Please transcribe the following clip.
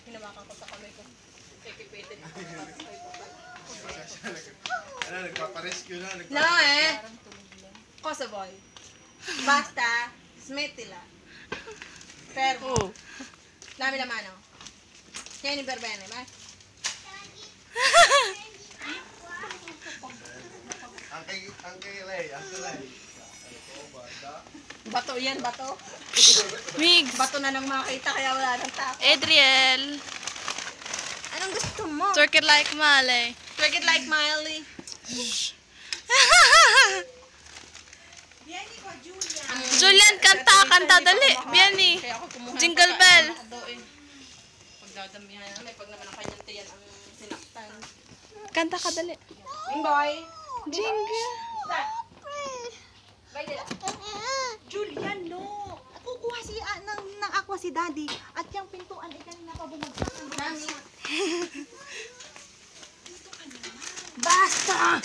Hinawakan ko sa kamay ko. Ekipitin ako. Ano, nagpaparescue na. No eh. Kosovoy. Basta, smetila. Fermo. Dami la mano. Tieni per bene, vai. Anche lei. Bato yan, bato. Migs. Bato na nang makita kaya wala nang tao. Adriel. Anong gusto mo? Twerk it like Male. Twerk it like Miley. Julian, kanta dali. Biani. Kaya ako kumuha ng Jingle pagkain bell. ng McDo eh. Pagdadamihan namin, pag naman ang kanyang tiyan ang sinaktan. Kanta ka dali. Wing boy. Jingle. Start. Bye nila. Julian, no! Kukuha si, ng aqua si daddy. At yung pintuan ay kanina pa bumagsak. Nani. Basta!